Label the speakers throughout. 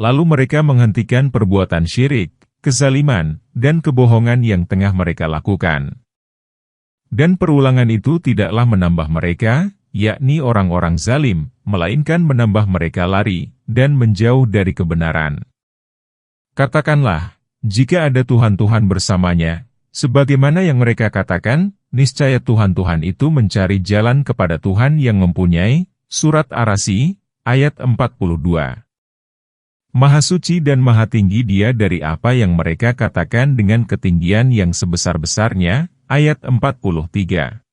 Speaker 1: Lalu mereka menghentikan perbuatan syirik, kezaliman, dan kebohongan yang tengah mereka lakukan. Dan perulangan itu tidaklah menambah mereka, yakni orang-orang zalim, melainkan menambah mereka lari, dan menjauh dari kebenaran. Katakanlah, jika ada Tuhan-Tuhan bersamanya, sebagaimana yang mereka katakan, niscaya Tuhan-Tuhan itu mencari jalan kepada Tuhan yang mempunyai. Surat Ar-Ra'd, ayat 42. Maha suci dan maha tinggi Dia dari apa yang mereka katakan dengan ketinggian yang sebesar-besarnya. Ayat 43.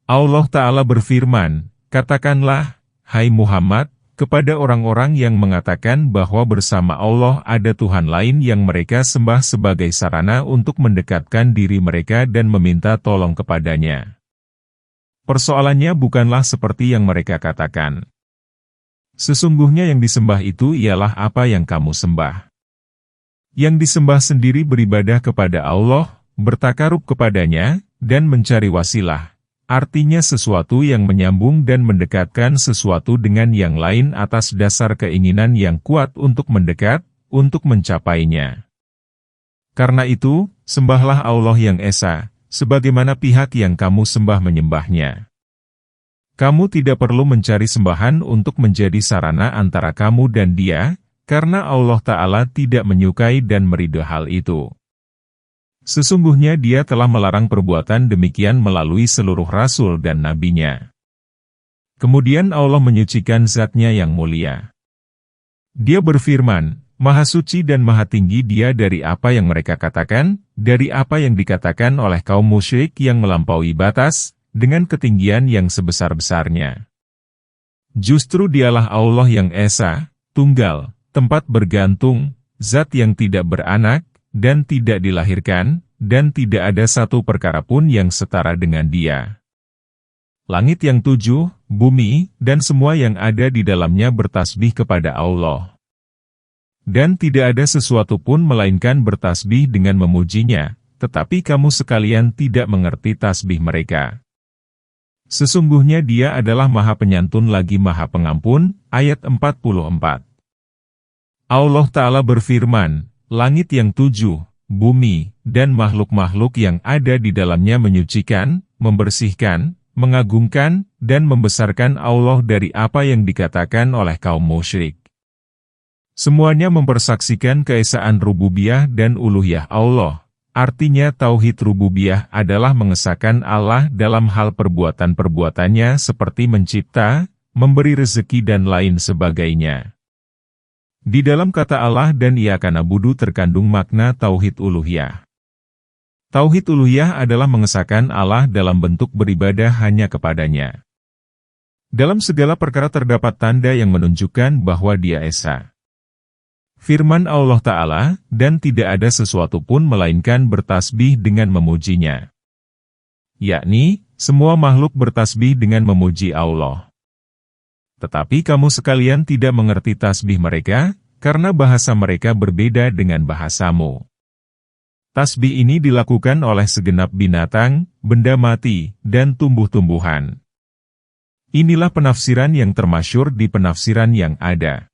Speaker 1: Allah Ta'ala berfirman, katakanlah, hai Muhammad, kepada orang-orang yang mengatakan bahwa bersama Allah ada Tuhan lain yang mereka sembah sebagai sarana untuk mendekatkan diri mereka dan meminta tolong kepadanya. Persoalannya bukanlah seperti yang mereka katakan. Sesungguhnya yang disembah itu ialah apa yang kamu sembah. Yang disembah sendiri beribadah kepada Allah, bertakarub kepadanya, dan mencari wasilah, artinya sesuatu yang menyambung dan mendekatkan sesuatu dengan yang lain atas dasar keinginan yang kuat untuk mendekat, untuk mencapainya. Karena itu, sembahlah Allah yang Esa, sebagaimana pihak yang kamu sembah menyembahnya. Kamu tidak perlu mencari sembahan untuk menjadi sarana antara kamu dan Dia, karena Allah Ta'ala tidak menyukai dan meridhoi hal itu. Sesungguhnya Dia telah melarang perbuatan demikian melalui seluruh rasul dan nabinya. Kemudian Allah menyucikan Zat-Nya yang mulia. Dia berfirman, Maha suci dan maha tinggi Dia dari apa yang mereka katakan, dari apa yang dikatakan oleh kaum musyrik yang melampaui batas, dengan ketinggian yang sebesar-besarnya. Justru Dialah Allah yang Esa, tunggal, tempat bergantung, Zat yang tidak beranak, dan tidak dilahirkan, dan tidak ada satu perkara pun yang setara dengan Dia. Langit yang 7, bumi, dan semua yang ada di dalamnya bertasbih kepada Allah. Dan tidak ada sesuatu pun melainkan bertasbih dengan memujinya, tetapi kamu sekalian tidak mengerti tasbih mereka. Sesungguhnya Dia adalah Maha Penyantun lagi Maha Pengampun, ayat 44. Allah Ta'ala berfirman, langit yang 7, bumi, dan makhluk-makhluk yang ada di dalamnya menyucikan, membersihkan, mengagungkan, dan membesarkan Allah dari apa yang dikatakan oleh kaum musyrik. Semuanya mempersaksikan keesaan rububiyah dan uluhiyah Allah, artinya tauhid rububiyah adalah mengesahkan Allah dalam hal perbuatan-perbuatannya seperti mencipta, memberi rezeki dan lain sebagainya. Di dalam kata Allah dan Iyyaka na'budu terkandung makna tauhid uluhiyah. Tauhid uluhiyah adalah mengesahkan Allah dalam bentuk beribadah hanya kepadanya. Dalam segala perkara terdapat tanda yang menunjukkan bahwa Dia Esa. Firman Allah Ta'ala, dan tidak ada sesuatu pun melainkan bertasbih dengan memujinya. Yakni, semua makhluk bertasbih dengan memuji Allah. Tetapi kamu sekalian tidak mengerti tasbih mereka, karena bahasa mereka berbeda dengan bahasamu. Tasbih ini dilakukan oleh segenap binatang, benda mati, dan tumbuh-tumbuhan. Inilah penafsiran yang termasyhur di penafsiran yang ada.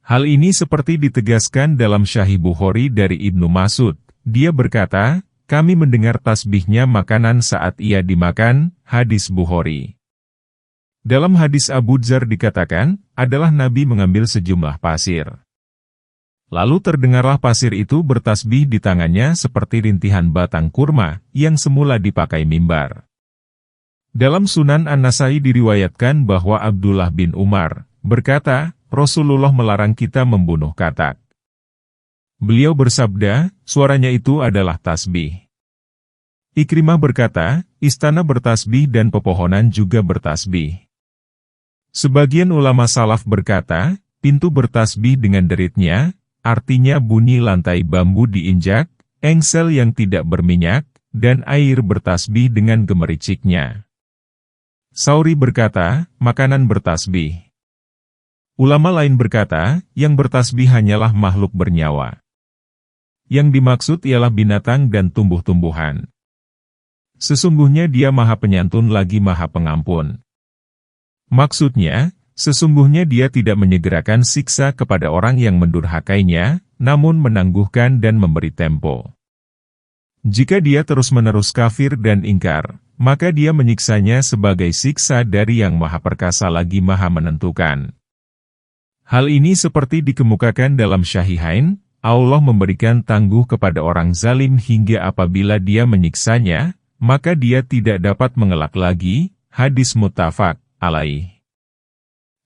Speaker 1: Hal ini seperti ditegaskan dalam Sahih Bukhari dari Ibnu Mas'ud. Dia berkata, kami mendengar tasbihnya makanan saat ia dimakan, hadis Bukhari. Dalam hadis Abu Dzar dikatakan, adalah Nabi mengambil sejumlah pasir. Lalu terdengarlah pasir itu bertasbih di tangannya seperti rintihan batang kurma, yang semula dipakai mimbar. Dalam Sunan An-Nasai diriwayatkan bahwa Abdullah bin Umar berkata, Rasulullah melarang kita membunuh katak. Beliau bersabda, suaranya itu adalah tasbih. Ikrimah berkata, istana bertasbih dan pepohonan juga bertasbih. Sebagian ulama salaf berkata, pintu bertasbih dengan deritnya, artinya bunyi lantai bambu diinjak, engsel yang tidak berminyak, dan air bertasbih dengan gemericiknya. Sauri berkata, makanan bertasbih. Ulama lain berkata, yang bertasbih hanyalah makhluk bernyawa. Yang dimaksud ialah binatang dan tumbuh-tumbuhan. Sesungguhnya Dia Maha Penyantun lagi Maha Pengampun. Maksudnya, sesungguhnya dia tidak menyegerakan siksa kepada orang yang mendurhakainya, namun menangguhkan dan memberi tempo. Jika dia terus-menerus kafir dan ingkar, maka dia menyiksanya sebagai siksa dari Yang Maha Perkasa lagi Maha Menentukan. Hal ini seperti dikemukakan dalam Syahihain, Allah memberikan tangguh kepada orang zalim hingga apabila dia menyiksanya, maka dia tidak dapat mengelak lagi. Hadis muttafaq alaih.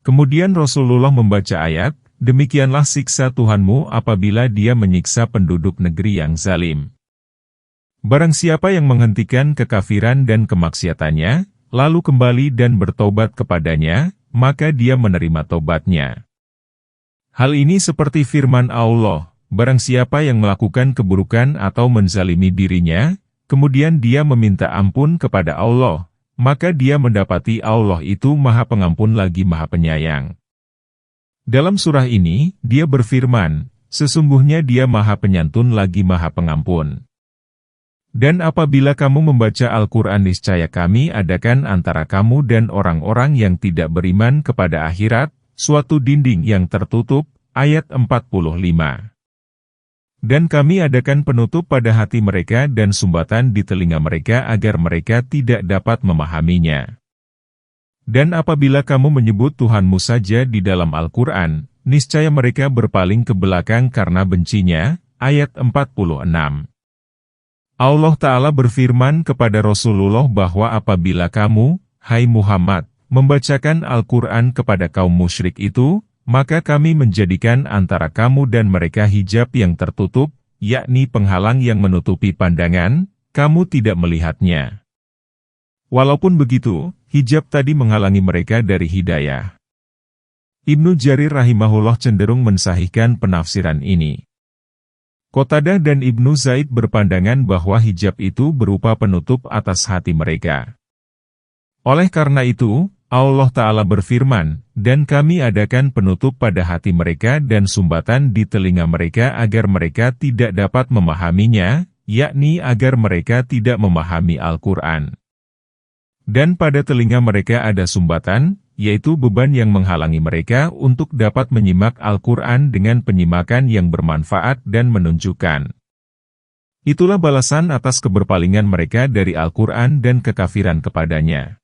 Speaker 1: Kemudian Rasulullah membaca ayat, demikianlah siksa Tuhanmu apabila dia menyiksa penduduk negeri yang zalim. Barang siapa yang menghentikan kekafiran dan kemaksiatannya, lalu kembali dan bertobat kepadanya, maka dia menerima tobatnya. Hal ini seperti firman Allah, barang siapa yang melakukan keburukan atau menzalimi dirinya, kemudian dia meminta ampun kepada Allah, maka dia mendapati Allah itu Maha Pengampun lagi Maha Penyayang. Dalam surah ini, dia berfirman, sesungguhnya dia Maha Penyantun lagi Maha Pengampun. Dan apabila kamu membaca Al-Quran niscaya kami adakan antara kamu dan orang-orang yang tidak beriman kepada akhirat, suatu dinding yang tertutup, ayat 45. Dan kami adakan penutup pada hati mereka dan sumbatan di telinga mereka agar mereka tidak dapat memahaminya. Dan apabila kamu menyebut Tuhanmu saja di dalam Al-Quran, niscaya mereka berpaling ke belakang karena bencinya. Ayat 46. Allah Ta'ala berfirman kepada Rasulullah bahwa apabila kamu, hai Muhammad, membacakan Al-Quran kepada kaum musyrik itu, maka kami menjadikan antara kamu dan mereka hijab yang tertutup, yakni penghalang yang menutupi pandangan, kamu tidak melihatnya. Walaupun begitu, hijab tadi menghalangi mereka dari hidayah. Ibnu Jarir rahimahullah cenderung mensahihkan penafsiran ini. Qatadah dan Ibnu Zaid berpandangan bahwa hijab itu berupa penutup atas hati mereka. Oleh karena itu, Allah Ta'ala berfirman, dan kami adakan penutup pada hati mereka dan sumbatan di telinga mereka agar mereka tidak dapat memahaminya, yakni agar mereka tidak memahami Al-Quran. Dan pada telinga mereka ada sumbatan, yaitu beban yang menghalangi mereka untuk dapat menyimak Al-Quran dengan penyimakan yang bermanfaat dan menunjukkan. Itulah balasan atas keberpalingan mereka dari Al-Quran dan kekafiran kepadanya.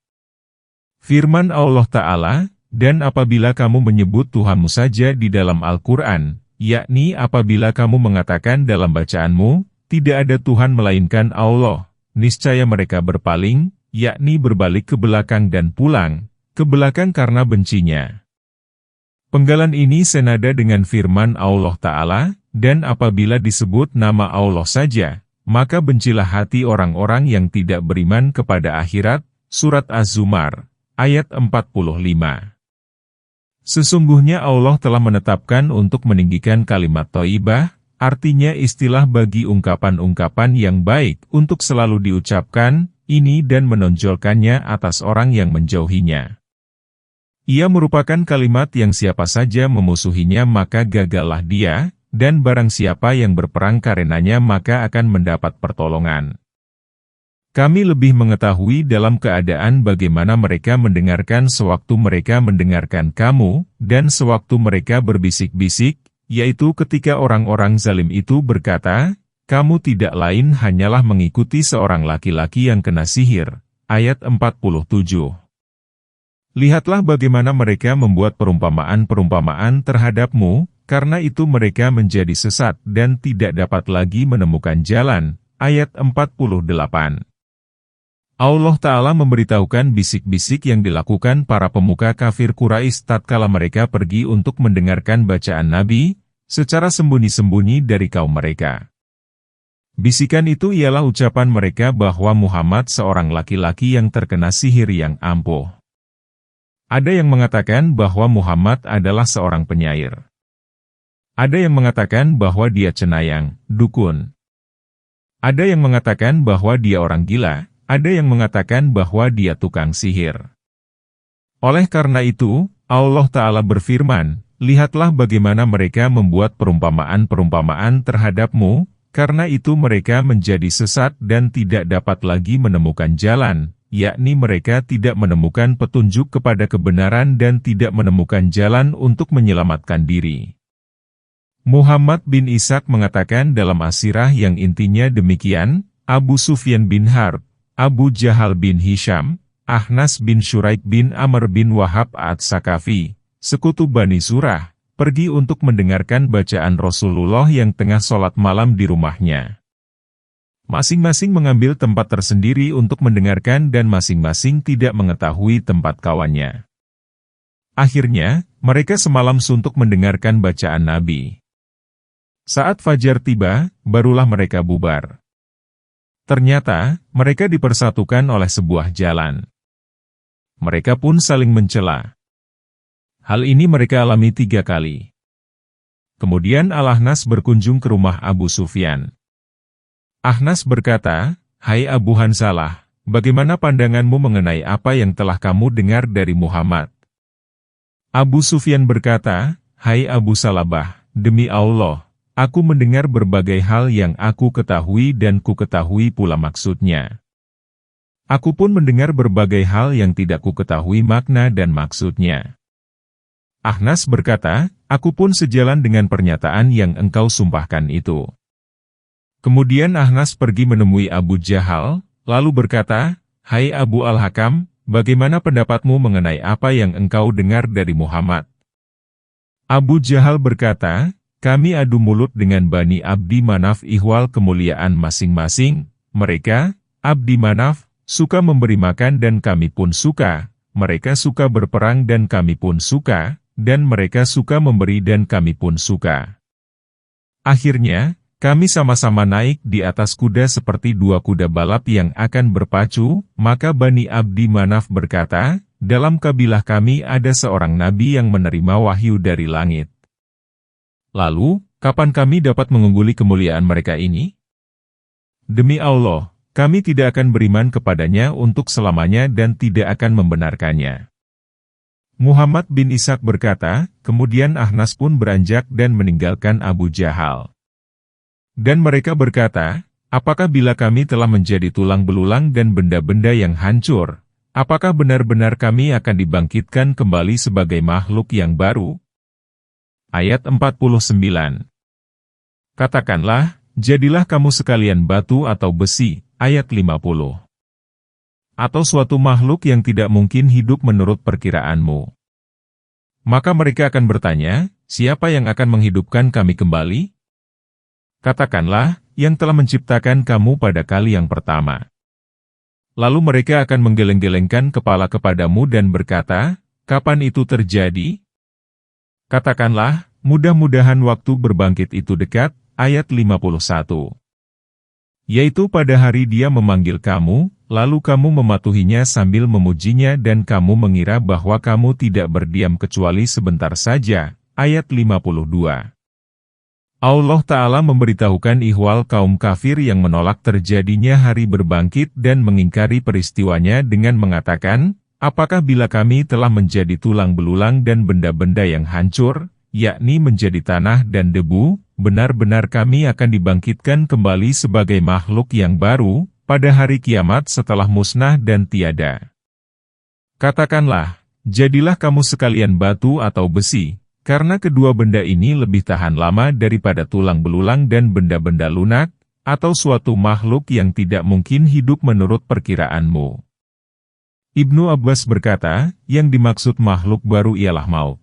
Speaker 1: Firman Allah Ta'ala, dan apabila kamu menyebut Tuhanmu saja di dalam Al-Quran, yakni apabila kamu mengatakan dalam bacaanmu, tidak ada Tuhan melainkan Allah, niscaya mereka berpaling, yakni berbalik ke belakang dan pulang, ke belakang karena bencinya. Penggalan ini senada dengan firman Allah Ta'ala, dan apabila disebut nama Allah saja, maka bencilah hati orang-orang yang tidak beriman kepada akhirat, Surat Az-Zumar. Ayat 45. Sesungguhnya Allah telah menetapkan untuk meninggikan kalimat thayyibah, artinya istilah bagi ungkapan-ungkapan yang baik untuk selalu diucapkan, ini dan menonjolkannya atas orang yang menjauhinya. Ia merupakan kalimat yang siapa saja memusuhinya maka gagallah dia, dan barang siapa yang berperang karenanya maka akan mendapat pertolongan. Kami lebih mengetahui dalam keadaan bagaimana mereka mendengarkan sewaktu mereka mendengarkan kamu, dan sewaktu mereka berbisik-bisik, yaitu ketika orang-orang zalim itu berkata, kamu tidak lain hanyalah mengikuti seorang laki-laki yang kena sihir. Ayat 47. Lihatlah bagaimana mereka membuat perumpamaan-perumpamaan terhadapmu, karena itu mereka menjadi sesat dan tidak dapat lagi menemukan jalan. Ayat 48. Allah Ta'ala memberitahukan bisik-bisik yang dilakukan para pemuka kafir Quraisy tatkala mereka pergi untuk mendengarkan bacaan Nabi, secara sembunyi-sembunyi dari kaum mereka. Bisikan itu ialah ucapan mereka bahwa Muhammad seorang laki-laki yang terkena sihir yang ampuh. Ada yang mengatakan bahwa Muhammad adalah seorang penyair. Ada yang mengatakan bahwa dia cenayang, dukun. Ada yang mengatakan bahwa dia orang gila. Ada yang mengatakan bahwa dia tukang sihir. Oleh karena itu, Allah Ta'ala berfirman, lihatlah bagaimana mereka membuat perumpamaan-perumpamaan terhadapmu, karena itu mereka menjadi sesat dan tidak dapat lagi menemukan jalan, yakni mereka tidak menemukan petunjuk kepada kebenaran dan tidak menemukan jalan untuk menyelamatkan diri. Muhammad bin Ishaq mengatakan dalam asirah yang intinya demikian, Abu Sufyan bin Harb, Abu Jahal bin Hisham, Ahnas bin Shuraik bin Amr bin Wahab At-Sakafi, sekutu Bani Surah, pergi untuk mendengarkan bacaan Rasulullah yang tengah sholat malam di rumahnya. Masing-masing mengambil tempat tersendiri untuk mendengarkan dan masing-masing tidak mengetahui tempat kawannya. Akhirnya, mereka semalam suntuk mendengarkan bacaan Nabi. Saat fajar tiba, barulah mereka bubar. Ternyata, mereka dipersatukan oleh sebuah jalan. Mereka pun saling mencela. Hal ini mereka alami 3 kali. Kemudian Al-Ahnas berkunjung ke rumah Abu Sufyan. Ahnas berkata, "Hai Abu Hansalah, bagaimana pandanganmu mengenai apa yang telah kamu dengar dari Muhammad?" Abu Sufyan berkata, "Hai Abu Salabah, demi Allah, aku mendengar berbagai hal yang aku ketahui dan ku ketahui pula maksudnya. Aku pun mendengar berbagai hal yang tidak ku ketahui makna dan maksudnya." Ahnas berkata, "Aku pun sejalan dengan pernyataan yang engkau sumpahkan itu." Kemudian Ahnas pergi menemui Abu Jahal, lalu berkata, "Hai Abu Al-Hakam, bagaimana pendapatmu mengenai apa yang engkau dengar dari Muhammad?" Abu Jahal berkata, "Kami adu mulut dengan Bani Abdi Manaf ihwal kemuliaan masing-masing. Mereka, Abdi Manaf, suka memberi makan dan kami pun suka. Mereka suka berperang dan kami pun suka, dan mereka suka memberi dan kami pun suka. Akhirnya, kami sama-sama naik di atas kuda seperti 2 kuda balap yang akan berpacu, maka Bani Abdi Manaf berkata, dalam kabilah kami ada seorang nabi yang menerima wahyu dari langit. Lalu, kapan kami dapat mengungguli kemuliaan mereka ini? Demi Allah, kami tidak akan beriman kepadanya untuk selamanya dan tidak akan membenarkannya." Muhammad bin Ishaq berkata, kemudian Ahnas pun beranjak dan meninggalkan Abu Jahal. Dan mereka berkata, "Apakah bila kami telah menjadi tulang belulang dan benda-benda yang hancur, apakah benar-benar kami akan dibangkitkan kembali sebagai makhluk yang baru?" Ayat 49. Katakanlah, jadilah kamu sekalian batu atau besi, ayat 50. Atau suatu makhluk yang tidak mungkin hidup menurut perkiraanmu. Maka mereka akan bertanya, siapa yang akan menghidupkan kami kembali? Katakanlah, yang telah menciptakan kamu pada kali yang pertama. Lalu mereka akan menggeleng-gelengkan kepala kepadamu dan berkata, kapan itu terjadi? Katakanlah, mudah-mudahan waktu berbangkit itu dekat, ayat 51. Yaitu pada hari dia memanggil kamu, lalu kamu mematuhinya sambil memujinya dan kamu mengira bahwa kamu tidak berdiam kecuali sebentar saja, ayat 52. Allah Ta'ala memberitahukan ihwal kaum kafir yang menolak terjadinya hari berbangkit dan mengingkari peristiwanya dengan mengatakan, apakah bila kami telah menjadi tulang belulang dan benda-benda yang hancur, yakni menjadi tanah dan debu, benar-benar kami akan dibangkitkan kembali sebagai makhluk yang baru, pada hari kiamat setelah musnah dan tiada. Katakanlah, jadilah kamu sekalian batu atau besi, karena kedua benda ini lebih tahan lama daripada tulang belulang dan benda-benda lunak, atau suatu makhluk yang tidak mungkin hidup menurut perkiraanmu. Ibnu Abbas berkata, yang dimaksud makhluk baru ialah maut.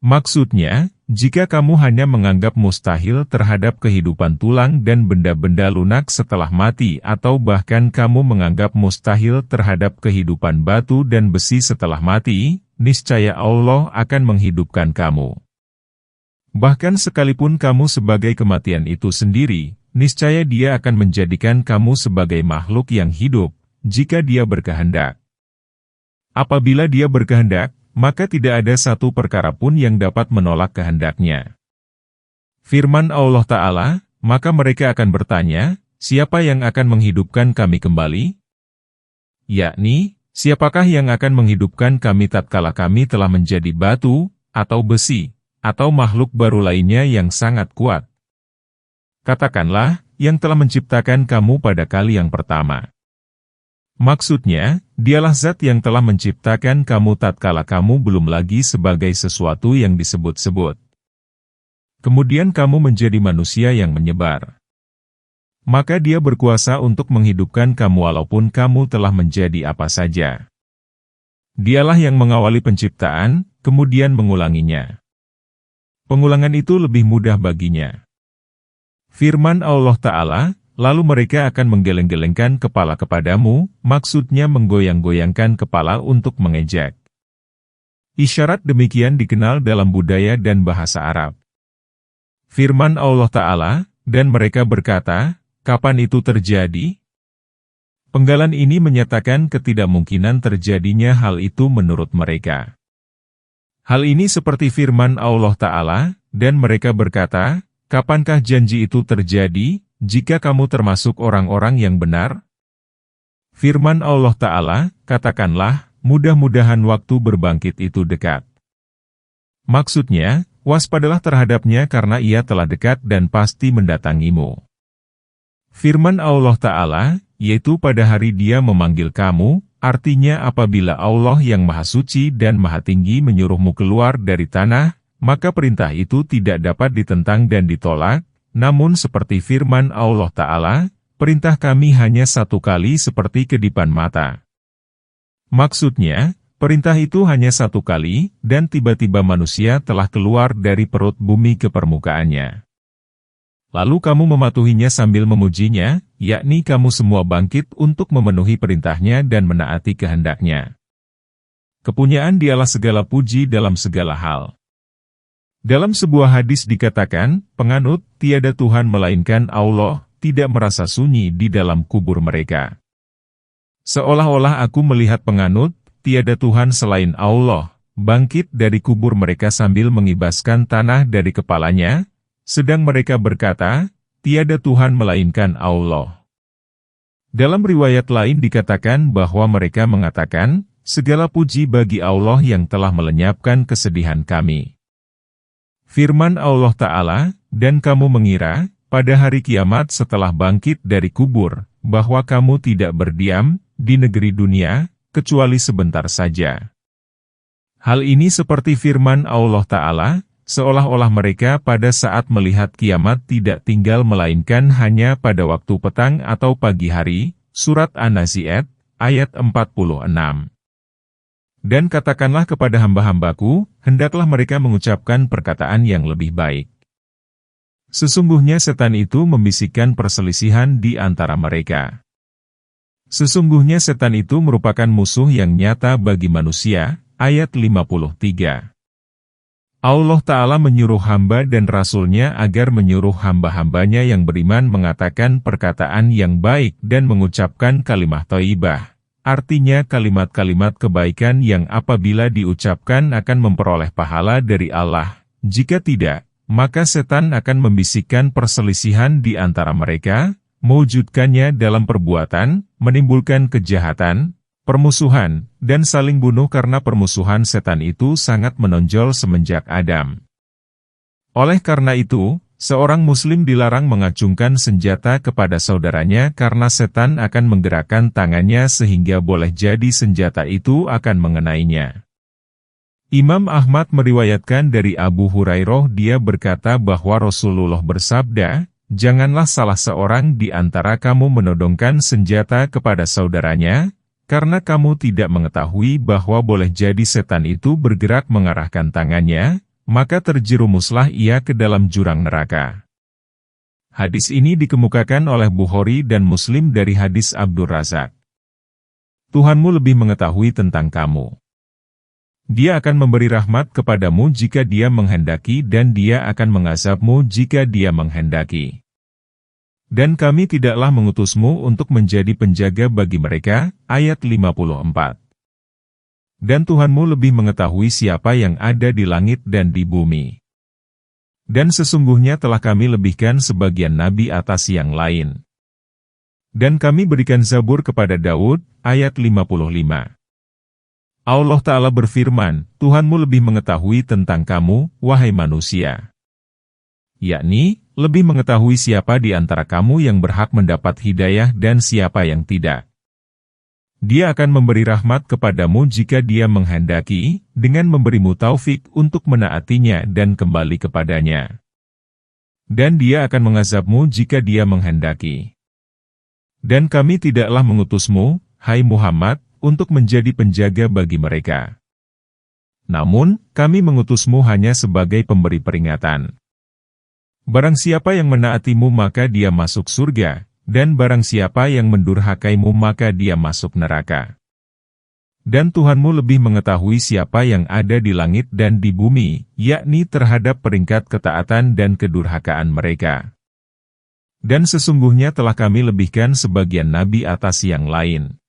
Speaker 1: Maksudnya, jika kamu hanya menganggap mustahil terhadap kehidupan tulang dan benda-benda lunak setelah mati atau bahkan kamu menganggap mustahil terhadap kehidupan batu dan besi setelah mati, niscaya Allah akan menghidupkan kamu. Bahkan sekalipun kamu sebagai kematian itu sendiri, niscaya Dia akan menjadikan kamu sebagai makhluk yang hidup, jika Dia berkehendak. Apabila Dia berkehendak, maka tidak ada satu perkara pun yang dapat menolak kehendaknya. Firman Allah Ta'ala, maka mereka akan bertanya, siapa yang akan menghidupkan kami kembali? Yakni, siapakah yang akan menghidupkan kami tatkala kami telah menjadi batu, atau besi, atau makhluk baru lainnya yang sangat kuat? Katakanlah, yang telah menciptakan kamu pada kali yang pertama. Maksudnya, dialah zat yang telah menciptakan kamu tatkala kamu belum lagi sebagai sesuatu yang disebut-sebut. Kemudian kamu menjadi manusia yang menyebar. Maka dia berkuasa untuk menghidupkan kamu walaupun kamu telah menjadi apa saja. Dialah yang mengawali penciptaan, kemudian mengulanginya. Pengulangan itu lebih mudah baginya. Firman Allah Ta'ala, lalu mereka akan menggeleng-gelengkan kepala kepadamu, maksudnya menggoyang-goyangkan kepala untuk mengejek. Isyarat demikian dikenal dalam budaya dan bahasa Arab. Firman Allah Ta'ala, dan mereka berkata, kapan itu terjadi? Penggalan ini menyatakan ketidakmungkinan terjadinya hal itu menurut mereka. Hal ini seperti firman Allah Ta'ala, dan mereka berkata, kapankah janji itu terjadi, jika kamu termasuk orang-orang yang benar? Firman Allah Ta'ala, katakanlah, mudah-mudahan waktu berbangkit itu dekat. Maksudnya, waspadalah terhadapnya karena ia telah dekat dan pasti mendatangimu. Firman Allah Ta'ala, yaitu pada hari Dia memanggil kamu, artinya apabila Allah yang Maha Suci dan Maha Tinggi menyuruhmu keluar dari tanah, maka perintah itu tidak dapat ditentang dan ditolak, namun seperti firman Allah Ta'ala, perintah kami hanya satu kali seperti kedipan mata. Maksudnya, perintah itu hanya satu kali, dan tiba-tiba manusia telah keluar dari perut bumi ke permukaannya. Lalu kamu mematuhinya sambil memujinya, yakni kamu semua bangkit untuk memenuhi perintahnya dan menaati kehendaknya. Kepunyaan Dialah segala puji dalam segala hal. Dalam sebuah hadis dikatakan, penganut, tiada Tuhan melainkan Allah, tidak merasa sunyi di dalam kubur mereka. Seolah-olah aku melihat penganut, tiada Tuhan selain Allah, bangkit dari kubur mereka sambil mengibaskan tanah dari kepalanya, sedang mereka berkata, tiada Tuhan melainkan Allah. Dalam riwayat lain dikatakan bahwa mereka mengatakan, segala puji bagi Allah yang telah melenyapkan kesedihan kami. Firman Allah Ta'ala, dan kamu mengira, pada hari kiamat setelah bangkit dari kubur, bahwa kamu tidak berdiam di negeri dunia, kecuali sebentar saja. Hal ini seperti firman Allah Ta'ala, seolah-olah mereka pada saat melihat kiamat tidak tinggal melainkan hanya pada waktu petang atau pagi hari, Surat An-Nazi'at, ayat 46. Dan katakanlah kepada hamba-hambaku, hendaklah mereka mengucapkan perkataan yang lebih baik. Sesungguhnya setan itu membisikkan perselisihan di antara mereka. Sesungguhnya setan itu merupakan musuh yang nyata bagi manusia, ayat 53. Allah Ta'ala menyuruh hamba dan Rasul-Nya agar menyuruh hamba-hambanya yang beriman mengatakan perkataan yang baik dan mengucapkan kalimat thayyibah. Artinya kalimat-kalimat kebaikan yang apabila diucapkan akan memperoleh pahala dari Allah. Jika tidak, maka setan akan membisikkan perselisihan di antara mereka, mewujudkannya dalam perbuatan, menimbulkan kejahatan, permusuhan, dan saling bunuh karena permusuhan setan itu sangat menonjol semenjak Adam. Oleh karena itu, seorang muslim dilarang mengacungkan senjata kepada saudaranya karena setan akan menggerakkan tangannya sehingga boleh jadi senjata itu akan mengenainya. Imam Ahmad meriwayatkan dari Abu Hurairah dia berkata bahwa Rasulullah bersabda, janganlah salah seorang di antara kamu menodongkan senjata kepada saudaranya, karena kamu tidak mengetahui bahwa boleh jadi setan itu bergerak mengarahkan tangannya, maka terjerumuslah ia ke dalam jurang neraka. Hadis ini dikemukakan oleh Bukhari dan Muslim dari hadis Abdur Razak. Tuhanmu lebih mengetahui tentang kamu. Dia akan memberi rahmat kepadamu jika Dia menghendaki dan Dia akan mengazabmu jika Dia menghendaki. Dan kami tidaklah mengutusmu untuk menjadi penjaga bagi mereka, ayat 54. Dan Tuhanmu lebih mengetahui siapa yang ada di langit dan di bumi. Dan sesungguhnya telah kami lebihkan sebagian nabi atas yang lain. Dan kami berikan Zabur kepada Daud, ayat 55. Allah Ta'ala berfirman, Tuhanmu lebih mengetahui tentang kamu, wahai manusia. Yakni, lebih mengetahui siapa di antara kamu yang berhak mendapat hidayah dan siapa yang tidak. Dia akan memberi rahmat kepadamu jika Dia menghendaki, dengan memberimu taufik untuk menaatinya dan kembali kepadanya. Dan Dia akan mengazabmu jika Dia menghendaki. Dan kami tidaklah mengutusmu, hai Muhammad, untuk menjadi penjaga bagi mereka. Namun, kami mengutusmu hanya sebagai pemberi peringatan. Barang siapa yang menaatimu maka dia masuk surga, dan barang siapa yang mendurhakaimu maka dia masuk neraka. Dan Tuhanmu lebih mengetahui siapa yang ada di langit dan di bumi, yakni terhadap peringkat ketaatan dan kedurhakaan mereka. Dan sesungguhnya telah kami lebihkan sebagian nabi atas yang lain.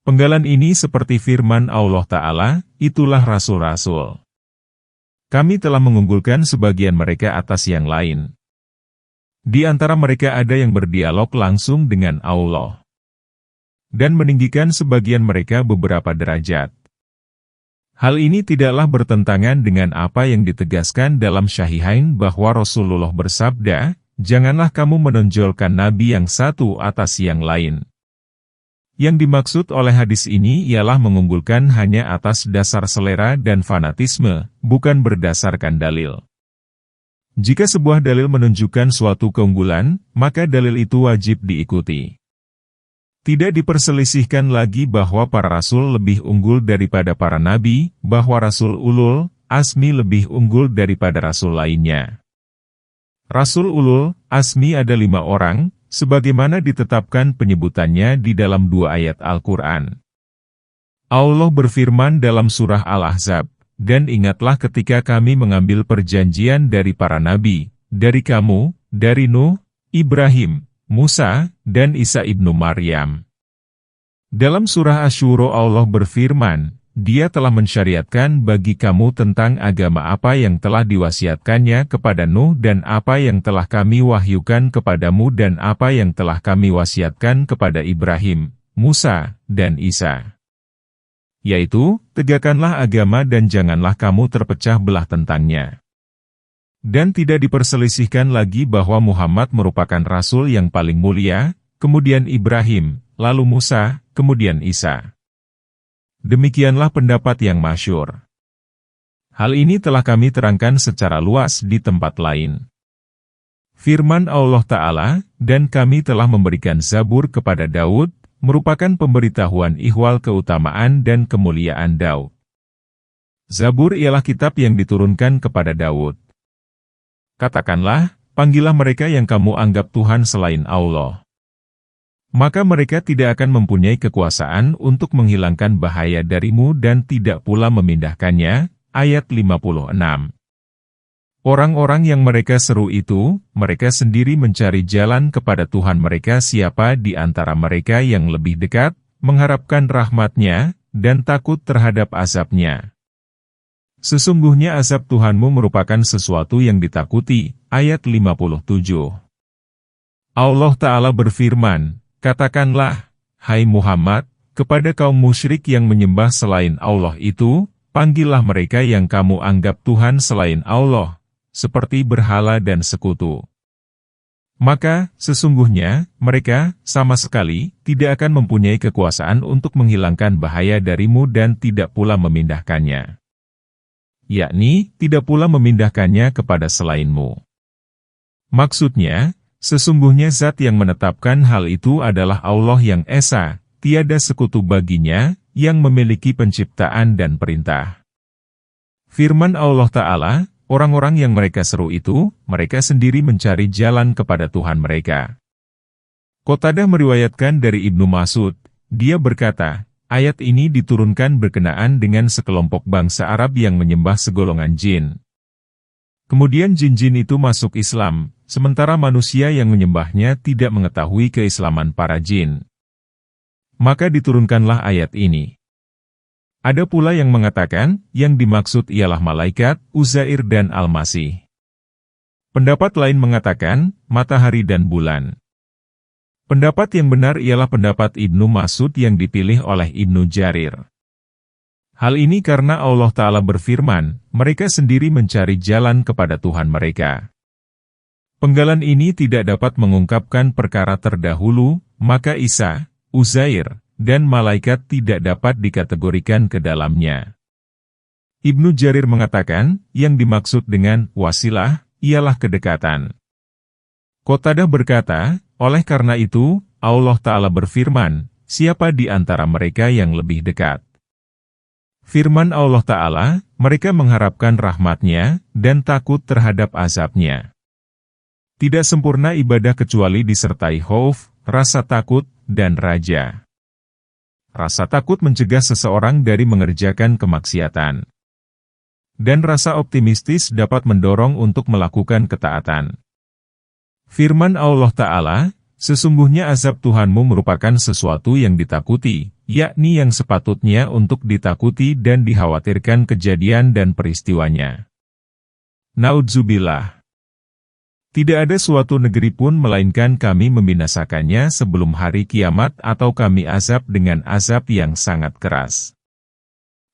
Speaker 1: Penggalan ini seperti firman Allah Ta'ala, itulah rasul-rasul. Kami telah mengunggulkan sebagian mereka atas yang lain. Di antara mereka ada yang berdialog langsung dengan Allah. Dan meninggikan sebagian mereka beberapa derajat. Hal ini tidaklah bertentangan dengan apa yang ditegaskan dalam Syahihain bahwa Rasulullah bersabda, janganlah kamu menonjolkan nabi yang satu atas yang lain. Yang dimaksud oleh hadis ini ialah mengunggulkan hanya atas dasar selera dan fanatisme, bukan berdasarkan dalil. Jika sebuah dalil menunjukkan suatu keunggulan, maka dalil itu wajib diikuti. Tidak diperselisihkan lagi bahwa para rasul lebih unggul daripada para nabi, bahwa Rasul Ulul Azmi lebih unggul daripada rasul lainnya. Rasul Ulul Azmi ada 5 orang, sebagaimana ditetapkan penyebutannya di dalam 2 ayat Al-Quran. Allah berfirman dalam surah Al-Ahzab, dan ingatlah ketika kami mengambil perjanjian dari para nabi, dari kamu, dari Nuh, Ibrahim, Musa, dan Isa ibnu Maryam. Dalam surah Asy-Syura Allah berfirman, Dia telah mensyariatkan bagi kamu tentang agama apa yang telah diwasiatkannya kepada Nuh dan apa yang telah kami wahyukan kepadamu dan apa yang telah kami wasiatkan kepada Ibrahim, Musa, dan Isa. Yaitu, tegakkanlah agama dan janganlah kamu terpecah belah tentangnya. Dan tidak diperselisihkan lagi bahwa Muhammad merupakan Rasul yang paling mulia, kemudian Ibrahim, lalu Musa, kemudian Isa. Demikianlah pendapat yang masyhur. Hal ini telah kami terangkan secara luas di tempat lain. Firman Allah Ta'ala, dan kami telah memberikan Zabur kepada Daud, merupakan pemberitahuan ihwal keutamaan dan kemuliaan Daud. Zabur ialah kitab yang diturunkan kepada Daud. Katakanlah, panggillah mereka yang kamu anggap Tuhan selain Allah. Maka mereka tidak akan mempunyai kekuasaan untuk menghilangkan bahaya darimu dan tidak pula memindahkannya. Ayat 56. Orang-orang yang mereka seru itu, mereka sendiri mencari jalan kepada Tuhan mereka siapa di antara mereka yang lebih dekat, mengharapkan rahmat-Nya, dan takut terhadap azab-Nya. Sesungguhnya azab Tuhanmu merupakan sesuatu yang ditakuti. Ayat 57. Allah Ta'ala berfirman, katakanlah, hai Muhammad, kepada kaum musyrik yang menyembah selain Allah itu, panggillah mereka yang kamu anggap Tuhan selain Allah, seperti berhala dan sekutu. Maka, sesungguhnya, mereka, sama sekali, tidak akan mempunyai kekuasaan untuk menghilangkan bahaya darimu dan tidak pula memindahkannya. Yakni, tidak pula memindahkannya kepada selainmu. Maksudnya, sesungguhnya zat yang menetapkan hal itu adalah Allah yang Esa, tiada sekutu baginya, yang memiliki penciptaan dan perintah. Firman Allah Ta'ala, orang-orang yang mereka seru itu, mereka sendiri mencari jalan kepada Tuhan mereka. Qatadah meriwayatkan dari Ibnu Mas'ud, dia berkata, ayat ini diturunkan berkenaan dengan sekelompok bangsa Arab yang menyembah segolongan jin. Kemudian jin-jin itu masuk Islam, sementara manusia yang menyembahnya tidak mengetahui keislaman para jin. Maka diturunkanlah ayat ini. Ada pula yang mengatakan, yang dimaksud ialah malaikat, Uzair dan Al-Masih. Pendapat lain mengatakan, matahari dan bulan. Pendapat yang benar ialah pendapat Ibnu Mas'ud yang dipilih oleh Ibnu Jarir. Hal ini karena Allah Ta'ala berfirman, mereka sendiri mencari jalan kepada Tuhan mereka. Penggalan ini tidak dapat mengungkapkan perkara terdahulu, maka Isa, Uzair, dan malaikat tidak dapat dikategorikan ke dalamnya. Ibnu Jarir mengatakan, yang dimaksud dengan wasilah ialah kedekatan. Qatadah berkata, oleh karena itu, Allah Ta'ala berfirman, siapa di antara mereka yang lebih dekat? Firman Allah Ta'ala, mereka mengharapkan rahmat-Nya dan takut terhadap azab-Nya. Tidak sempurna ibadah kecuali disertai khauf, rasa takut, dan raja. Rasa takut mencegah seseorang dari mengerjakan kemaksiatan. Dan rasa optimistis dapat mendorong untuk melakukan ketaatan. Firman Allah Ta'ala, sesungguhnya azab Tuhanmu merupakan sesuatu yang ditakuti, yakni yang sepatutnya untuk ditakuti dan dikhawatirkan kejadian dan peristiwanya. Naudzubillah. Tidak ada suatu negeri pun melainkan kami membinasakannya sebelum hari kiamat atau kami azab dengan azab yang sangat keras.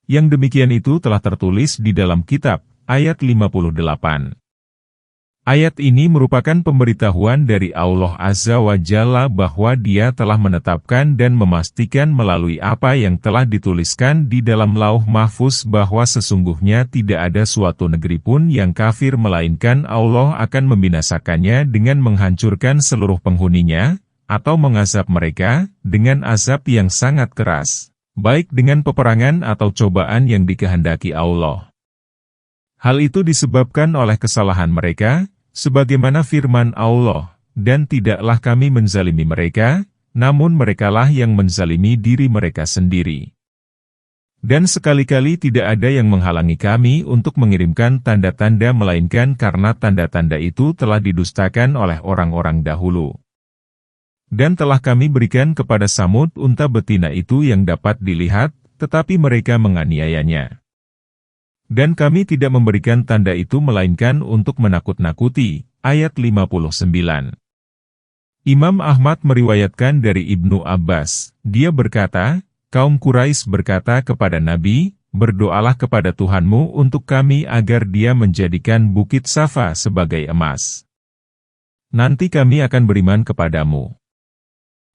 Speaker 1: Yang demikian itu telah tertulis di dalam kitab, ayat 58. Ayat ini merupakan pemberitahuan dari Allah Azza wa Jalla bahwa Dia telah menetapkan dan memastikan melalui apa yang telah dituliskan di dalam Lauh Mahfuz bahwa sesungguhnya tidak ada suatu negeri pun yang kafir melainkan Allah akan membinasakannya dengan menghancurkan seluruh penghuninya, atau mengazab mereka dengan azab yang sangat keras, baik dengan peperangan atau cobaan yang dikehendaki Allah. Hal itu disebabkan oleh kesalahan mereka, sebagaimana firman Allah, dan tidaklah kami menzalimi mereka, namun merekalah yang menzalimi diri mereka sendiri. Dan sekali-kali tidak ada yang menghalangi kami untuk mengirimkan tanda-tanda melainkan karena tanda-tanda itu telah didustakan oleh orang-orang dahulu. Dan telah kami berikan kepada Samud unta betina itu yang dapat dilihat, tetapi mereka menganiayanya. Dan kami tidak memberikan tanda itu melainkan untuk menakut-nakuti. Ayat 59. Imam Ahmad meriwayatkan dari Ibnu Abbas, dia berkata, kaum Quraisy berkata kepada Nabi, berdoalah kepada Tuhanmu untuk kami agar Dia menjadikan bukit Safa sebagai emas. Nanti kami akan beriman kepadamu.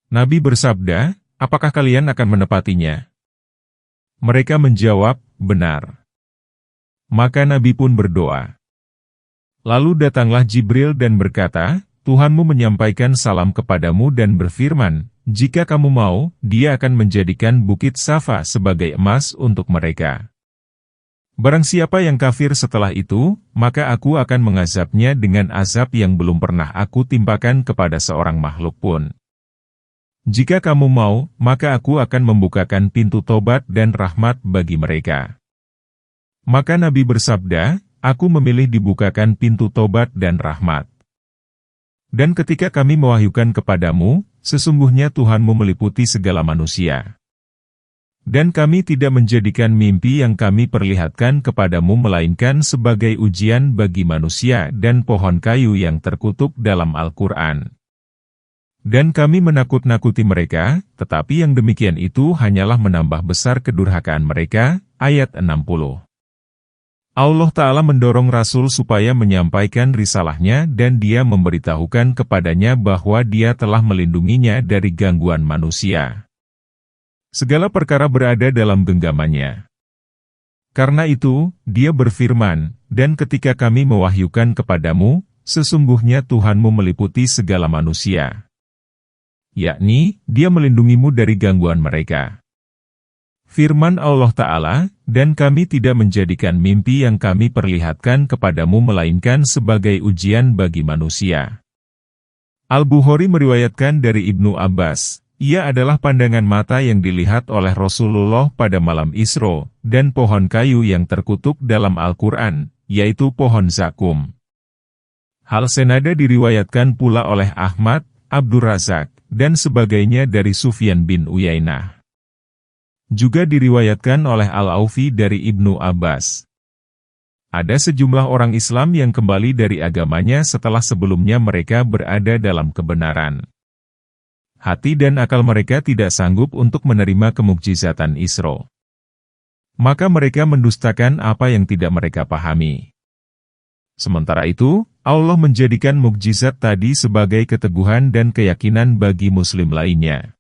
Speaker 1: Nabi bersabda, apakah kalian akan menepatinya? Mereka menjawab, benar. Maka Nabi pun berdoa. Lalu datanglah Jibril dan berkata, Tuhanmu menyampaikan salam kepadamu dan berfirman, jika kamu mau, Dia akan menjadikan bukit Safa sebagai emas untuk mereka. Barang siapa yang kafir setelah itu, maka aku akan mengazabnya dengan azab yang belum pernah aku timpakan kepada seorang makhluk pun. Jika kamu mau, maka aku akan membukakan pintu tobat dan rahmat bagi mereka. Maka Nabi bersabda, aku memilih dibukakan pintu tobat dan rahmat. Dan ketika kami mewahyukan kepadamu, sesungguhnya Tuhanmu meliputi segala manusia. Dan kami tidak menjadikan mimpi yang kami perlihatkan kepadamu melainkan sebagai ujian bagi manusia dan pohon kayu yang terkutuk dalam Al-Quran. Dan kami menakut-nakuti mereka, tetapi yang demikian itu hanyalah menambah besar kedurhakaan mereka. Ayat 60. Allah Ta'ala mendorong Rasul supaya menyampaikan risalahnya dan Dia memberitahukan kepadanya bahwa Dia telah melindunginya dari gangguan manusia. Segala perkara berada dalam genggamannya. Karena itu, Dia berfirman, dan ketika kami mewahyukan kepadamu, sesungguhnya Tuhanmu meliputi segala manusia. Yakni, Dia melindungimu dari gangguan mereka. Firman Allah Ta'ala, dan kami tidak menjadikan mimpi yang kami perlihatkan kepadamu melainkan sebagai ujian bagi manusia. Al-Bukhari meriwayatkan dari Ibnu Abbas, ia adalah pandangan mata yang dilihat oleh Rasulullah pada malam Isra, dan pohon kayu yang terkutuk dalam Al-Quran, yaitu pohon zakum. Hal senada diriwayatkan pula oleh Ahmad, Abdur Razak, dan sebagainya dari Sufyan bin Uyainah. Juga diriwayatkan oleh Al-Aufi dari Ibnu Abbas. Ada sejumlah orang Islam yang kembali dari agamanya setelah sebelumnya mereka berada dalam kebenaran. Hati dan akal mereka tidak sanggup untuk menerima kemukjizatan Isra. Maka mereka mendustakan apa yang tidak mereka pahami. Sementara itu, Allah menjadikan mukjizat tadi sebagai keteguhan dan keyakinan bagi muslim lainnya.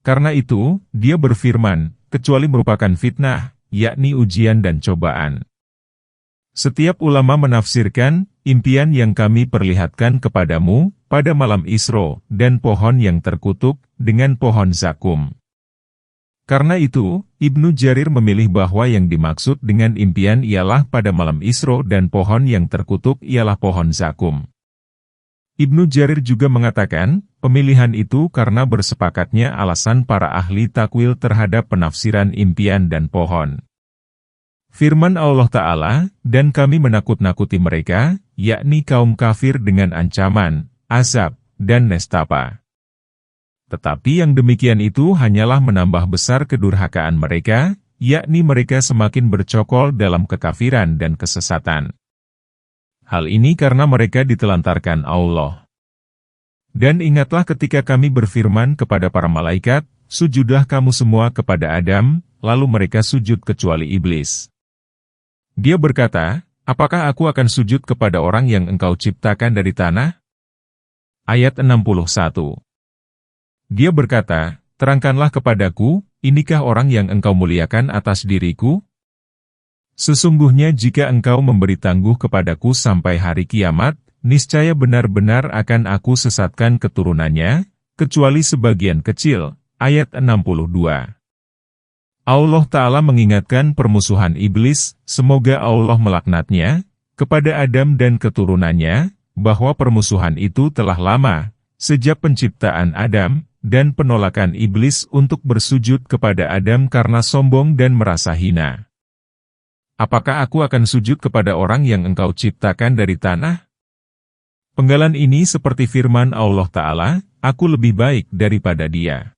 Speaker 1: Karena itu, dia berfirman, kecuali merupakan fitnah, yakni ujian dan cobaan. Setiap ulama menafsirkan, impian yang kami perlihatkan kepadamu, pada malam Isra, dan pohon yang terkutuk, dengan pohon zakum. Karena itu, Ibnu Jarir memilih bahwa yang dimaksud dengan impian ialah pada malam Isra dan pohon yang terkutuk ialah pohon zakum. Ibnu Jarir juga mengatakan, pemilihan itu karena bersepakatnya alasan para ahli takwil terhadap penafsiran impian dan pohon. Firman Allah Ta'ala, dan kami menakut-nakuti mereka, yakni kaum kafir dengan ancaman, azab, dan nestapa. Tetapi yang demikian itu hanyalah menambah besar kedurhakaan mereka, yakni mereka semakin bercokol dalam kekafiran dan kesesatan. Hal ini karena mereka ditelantarkan Allah. Dan ingatlah ketika kami berfirman kepada para malaikat, sujudlah kamu semua kepada Adam, lalu mereka sujud kecuali iblis. Dia berkata, apakah aku akan sujud kepada orang yang engkau ciptakan dari tanah? Ayat 61. Dia berkata, terangkanlah kepadaku, inikah orang yang engkau muliakan atas diriku? Sesungguhnya jika engkau memberi tangguh kepadaku sampai hari kiamat, niscaya benar-benar akan aku sesatkan keturunannya, kecuali sebagian kecil. Ayat 62. Allah Ta'ala mengingatkan permusuhan iblis, semoga Allah melaknatnya, kepada Adam dan keturunannya, bahwa permusuhan itu telah lama, sejak penciptaan Adam, dan penolakan iblis untuk bersujud kepada Adam karena sombong dan merasa hina. Apakah aku akan sujud kepada orang yang engkau ciptakan dari tanah? Penggalan ini seperti firman Allah Ta'ala, aku lebih baik daripada dia.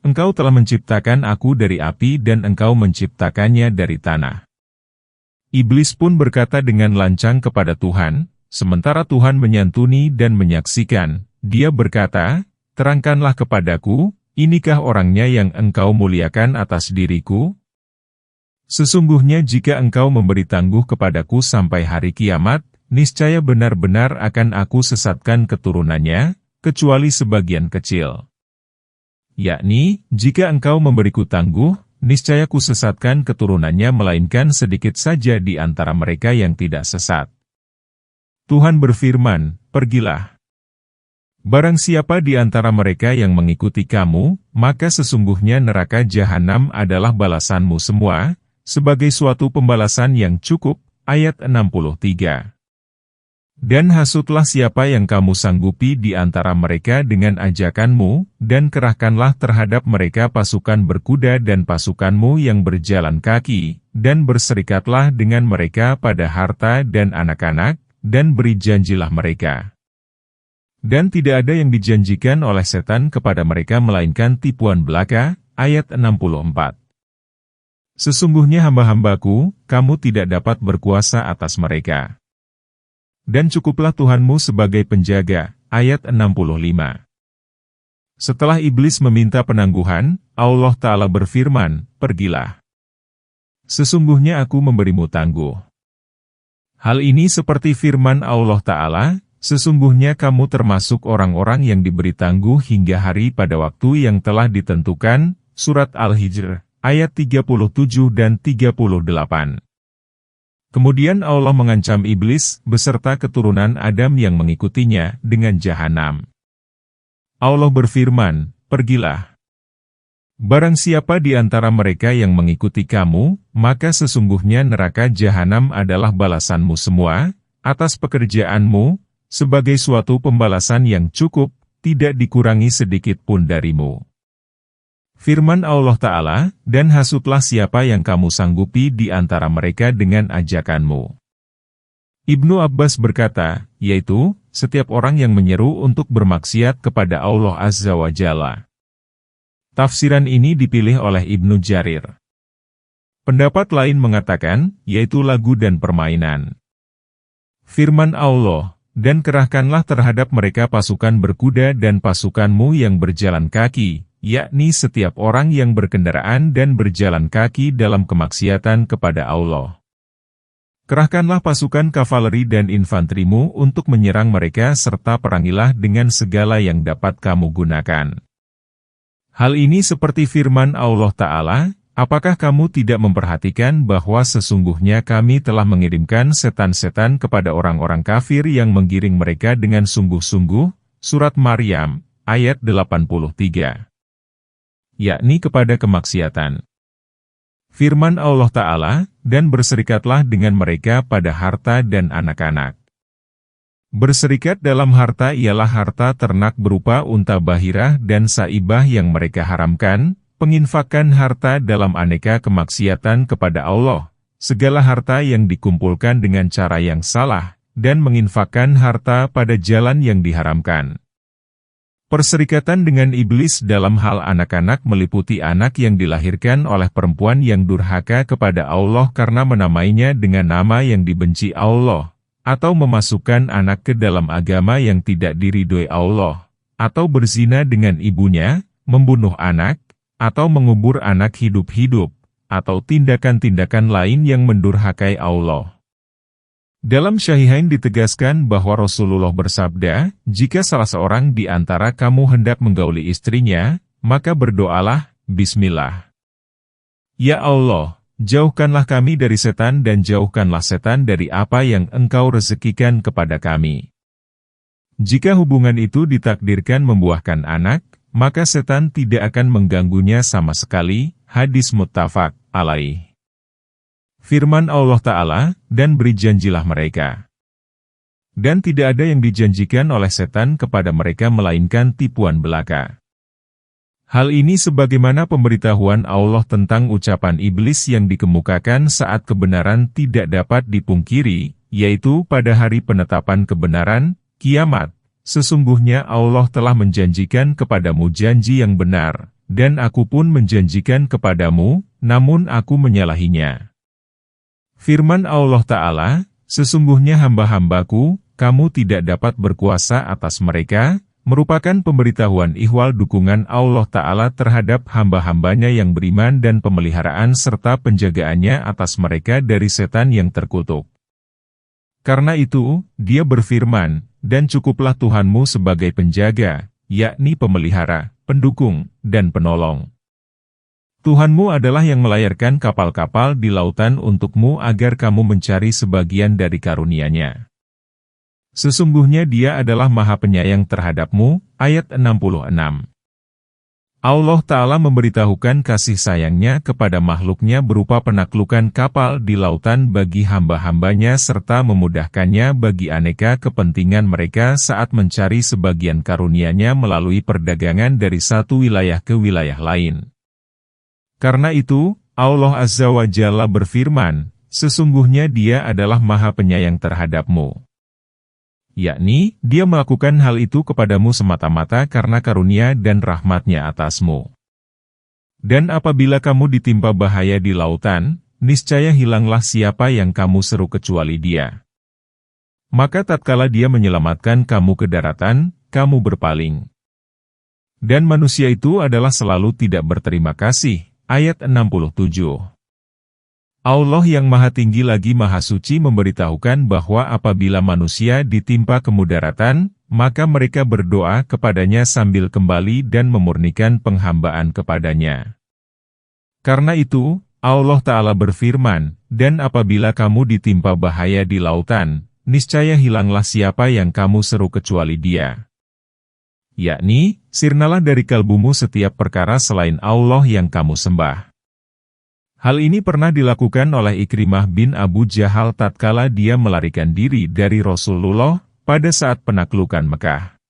Speaker 1: Engkau telah menciptakan aku dari api dan engkau menciptakannya dari tanah. Iblis pun berkata dengan lancang kepada Tuhan, sementara Tuhan menyantuni dan menyaksikan, dia berkata, terangkanlah kepadaku, inikah orangnya yang engkau muliakan atas diriku? Sesungguhnya jika engkau memberi tangguh kepadaku sampai hari kiamat, niscaya benar-benar akan aku sesatkan keturunannya, kecuali sebagian kecil. Yakni, jika engkau memberiku tangguh, niscaya ku sesatkan keturunannya melainkan sedikit saja di antara mereka yang tidak sesat. Tuhan berfirman, pergilah. Barang siapa di antara mereka yang mengikuti kamu, maka sesungguhnya neraka jahanam adalah balasanmu semua, sebagai suatu pembalasan yang cukup. Ayat 63. Dan hasutlah siapa yang kamu sanggupi di antara mereka dengan ajakanmu, dan kerahkanlah terhadap mereka pasukan berkuda dan pasukanmu yang berjalan kaki, dan berserikatlah dengan mereka pada harta dan anak-anak, dan beri janjilah mereka. Dan tidak ada yang dijanjikan oleh setan kepada mereka melainkan tipuan belaka. Ayat 64. Sesungguhnya hamba-hambaku, kamu tidak dapat berkuasa atas mereka. Dan cukuplah Tuhanmu sebagai penjaga. Ayat 65. Setelah iblis meminta penangguhan, Allah Ta'ala berfirman, pergilah. Sesungguhnya aku memberimu tangguh. Hal ini seperti firman Allah Ta'ala, sesungguhnya kamu termasuk orang-orang yang diberi tangguh hingga hari pada waktu yang telah ditentukan. Surat Al-Hijr, ayat 37 dan 38. Kemudian Allah mengancam iblis beserta keturunan Adam yang mengikutinya dengan jahanam. Allah berfirman, pergilah. Barang siapa di antara mereka yang mengikuti kamu, maka sesungguhnya neraka jahanam adalah balasanmu semua, atas pekerjaanmu, sebagai suatu pembalasan yang cukup, tidak dikurangi sedikit pun darimu. Firman Allah Ta'ala, dan hasutlah siapa yang kamu sanggupi di antara mereka dengan ajakanmu. Ibnu Abbas berkata, yaitu, setiap orang yang menyeru untuk bermaksiat kepada Allah Azza wa Jalla. Tafsiran ini dipilih oleh Ibnu Jarir. Pendapat lain mengatakan, yaitu lagu dan permainan. Firman Allah, dan kerahkanlah terhadap mereka pasukan berkuda dan pasukanmu yang berjalan kaki, yakni setiap orang yang berkendaraan dan berjalan kaki dalam kemaksiatan kepada Allah. Kerahkanlah pasukan kavaleri dan infanterimu untuk menyerang mereka serta perangilah dengan segala yang dapat kamu gunakan. Hal ini seperti firman Allah Ta'ala, apakah kamu tidak memperhatikan bahwa sesungguhnya kami telah mengirimkan setan-setan kepada orang-orang kafir yang menggiring mereka dengan sungguh-sungguh? Surat Maryam, ayat 83. Yakni kepada kemaksiatan. Firman Allah Ta'ala, dan berserikatlah dengan mereka pada harta dan anak-anak. Berserikat dalam harta ialah harta ternak berupa unta bahirah dan saibah yang mereka haramkan, penginfakan harta dalam aneka kemaksiatan kepada Allah, segala harta yang dikumpulkan dengan cara yang salah, dan menginfakkan harta pada jalan yang diharamkan. Perserikatan dengan iblis dalam hal anak-anak meliputi anak yang dilahirkan oleh perempuan yang durhaka kepada Allah karena menamainya dengan nama yang dibenci Allah, atau memasukkan anak ke dalam agama yang tidak diridhoi Allah, atau berzina dengan ibunya, membunuh anak, atau mengubur anak hidup-hidup, atau tindakan-tindakan lain yang mendurhakai Allah. Dalam Syahihain ditegaskan bahwa Rasulullah bersabda, jika salah seorang di antara kamu hendak menggauli istrinya, maka berdoalah, Bismillah. Ya Allah, jauhkanlah kami dari setan dan jauhkanlah setan dari apa yang Engkau rezekikan kepada kami. Jika hubungan itu ditakdirkan membuahkan anak, maka setan tidak akan mengganggunya sama sekali. Hadis muttafaq alaih. Firman Allah Ta'ala, dan beri janjilah mereka. Dan tidak ada yang dijanjikan oleh setan kepada mereka melainkan tipuan belaka. Hal ini sebagaimana pemberitahuan Allah tentang ucapan iblis yang dikemukakan saat kebenaran tidak dapat dipungkiri, yaitu pada hari penetapan kebenaran, kiamat. Sesungguhnya Allah telah menjanjikan kepadamu janji yang benar, dan aku pun menjanjikan kepadamu, namun aku menyalahinya. Firman Allah Ta'ala, sesungguhnya hamba-hambaku, kamu tidak dapat berkuasa atas mereka, merupakan pemberitahuan ihwal dukungan Allah Ta'ala terhadap hamba-hambanya yang beriman dan pemeliharaan serta penjagaannya atas mereka dari setan yang terkutuk. Karena itu, Dia berfirman, dan cukuplah Tuhanmu sebagai penjaga, yakni pemelihara, pendukung, dan penolong. Tuhanmu adalah yang melayarkan kapal-kapal di lautan untukmu agar kamu mencari sebagian dari karunia-Nya. Sesungguhnya Dia adalah Maha Penyayang terhadapmu. Ayat 66. Allah Ta'ala memberitahukan kasih sayangnya kepada makhluknya berupa penaklukan kapal di lautan bagi hamba-hambanya serta memudahkannya bagi aneka kepentingan mereka saat mencari sebagian karunia-Nya melalui perdagangan dari satu wilayah ke wilayah lain. Karena itu, Allah Azza wa Jalla berfirman, sesungguhnya Dia adalah Maha Penyayang terhadapmu. Yakni, Dia melakukan hal itu kepadamu semata-mata karena karunia dan rahmat-Nya atasmu. Dan apabila kamu ditimpa bahaya di lautan, niscaya hilanglah siapa yang kamu seru kecuali Dia. Maka tatkala Dia menyelamatkan kamu ke daratan, kamu berpaling. Dan manusia itu adalah selalu tidak berterima kasih. Ayat 67. Allah yang Maha Tinggi lagi Maha Suci memberitahukan bahwa apabila manusia ditimpa kemudaratan, maka mereka berdoa kepadanya sambil kembali dan memurnikan penghambaan kepadanya. Karena itu, Allah Ta'ala berfirman, dan apabila kamu ditimpa bahaya di lautan, niscaya hilanglah siapa yang kamu seru kecuali Dia. Yakni, sirnalah dari kalbumu setiap perkara selain Allah yang kamu sembah. Hal ini pernah dilakukan oleh Ikrimah bin Abu Jahal tatkala dia melarikan diri dari Rasulullah pada saat penaklukan Mekah.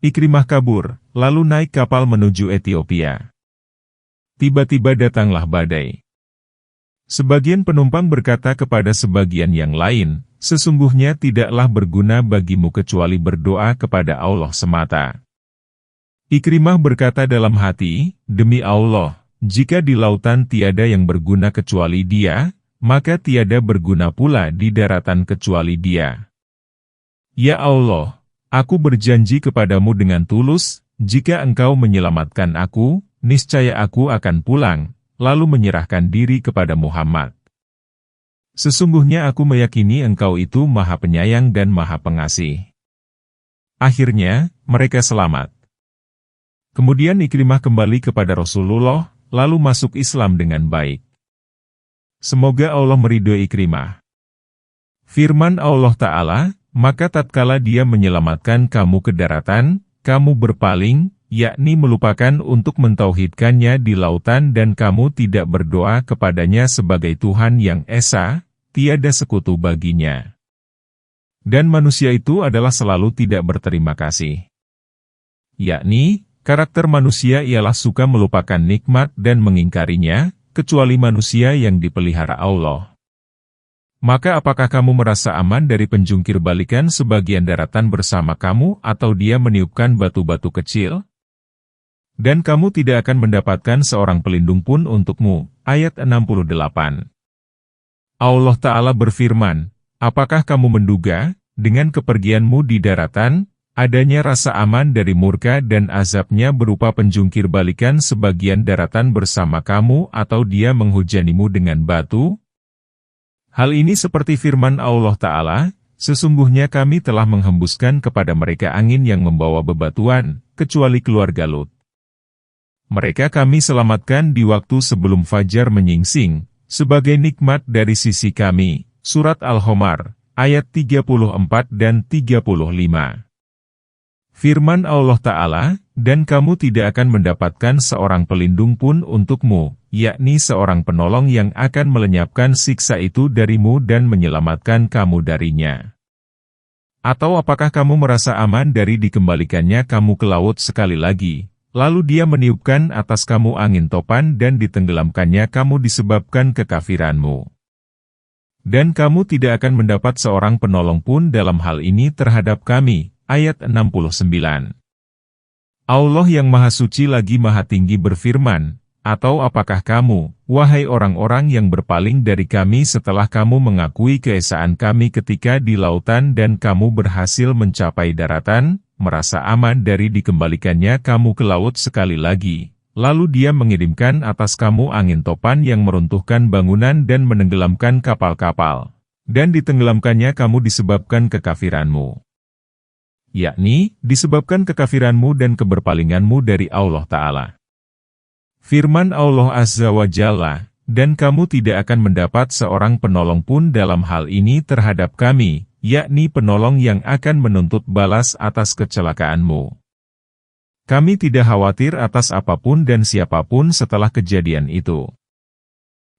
Speaker 1: Ikrimah kabur, lalu naik kapal menuju Ethiopia. Tiba-tiba datanglah badai. Sebagian penumpang berkata kepada sebagian yang lain, sesungguhnya tidaklah berguna bagimu kecuali berdoa kepada Allah semata. Ikrimah berkata dalam hati, demi Allah, jika di lautan tiada yang berguna kecuali Dia, maka tiada berguna pula di daratan kecuali Dia. Ya Allah, aku berjanji kepadamu dengan tulus, jika Engkau menyelamatkan aku, niscaya aku akan pulang, lalu menyerahkan diri kepada Muhammad. Sesungguhnya aku meyakini Engkau itu Maha Penyayang dan Maha Pengasih. Akhirnya, mereka selamat. Kemudian Ikrimah kembali kepada Rasulullah, lalu masuk Islam dengan baik. Semoga Allah meridhoi Ikrimah. Firman Allah Ta'ala, maka tatkala dia menyelamatkan kamu ke daratan, kamu berpaling, yakni melupakan untuk mentauhidkannya di lautan dan kamu tidak berdoa kepadanya sebagai Tuhan yang esa, tiada sekutu baginya. Dan manusia itu adalah selalu tidak berterima kasih. Yakni, karakter manusia ialah suka melupakan nikmat dan mengingkarinya, kecuali manusia yang dipelihara Allah. Maka apakah kamu merasa aman dari penjungkir balikan sebagian daratan bersama kamu atau dia meniupkan batu-batu kecil? Dan kamu tidak akan mendapatkan seorang pelindung pun untukmu. Ayat 68. Allah Ta'ala berfirman, apakah kamu menduga, dengan kepergianmu di daratan, adanya rasa aman dari murka dan azabnya berupa penjungkir balikan sebagian daratan bersama kamu atau dia menghujanimu dengan batu? Hal ini seperti firman Allah Ta'ala, sesungguhnya kami telah menghembuskan kepada mereka angin yang membawa bebatuan, kecuali keluarga Lut. Mereka kami selamatkan di waktu sebelum fajar menyingsing, sebagai nikmat dari sisi kami. Surat Al-Homar, ayat 34 dan 35. Firman Allah Ta'ala, dan kamu tidak akan mendapatkan seorang pelindung pun untukmu, yakni seorang penolong yang akan melenyapkan siksa itu darimu dan menyelamatkan kamu darinya. Atau apakah kamu merasa aman dari dikembalikannya kamu ke laut sekali lagi, lalu dia meniupkan atas kamu angin topan dan ditenggelamkannya kamu disebabkan kekafiranmu. Dan kamu tidak akan mendapat seorang penolong pun dalam hal ini terhadap kami. Ayat 69. Allah yang Maha Suci lagi Maha Tinggi berfirman, atau apakah kamu, wahai orang-orang yang berpaling dari kami setelah kamu mengakui keesaan kami ketika di lautan dan kamu berhasil mencapai daratan, merasa aman dari dikembalikannya kamu ke laut sekali lagi, lalu dia mengirimkan atas kamu angin topan yang meruntuhkan bangunan dan menenggelamkan kapal-kapal, dan ditenggelamkannya kamu disebabkan kekafiranmu. Yakni, disebabkan kekafiranmu dan keberpalinganmu dari Allah Ta'ala. Firman Allah Azza wa Jalla, dan kamu tidak akan mendapat seorang penolong pun dalam hal ini terhadap kami, yakni penolong yang akan menuntut balas atas kecelakaanmu. Kami tidak khawatir atas apapun dan siapapun setelah kejadian itu.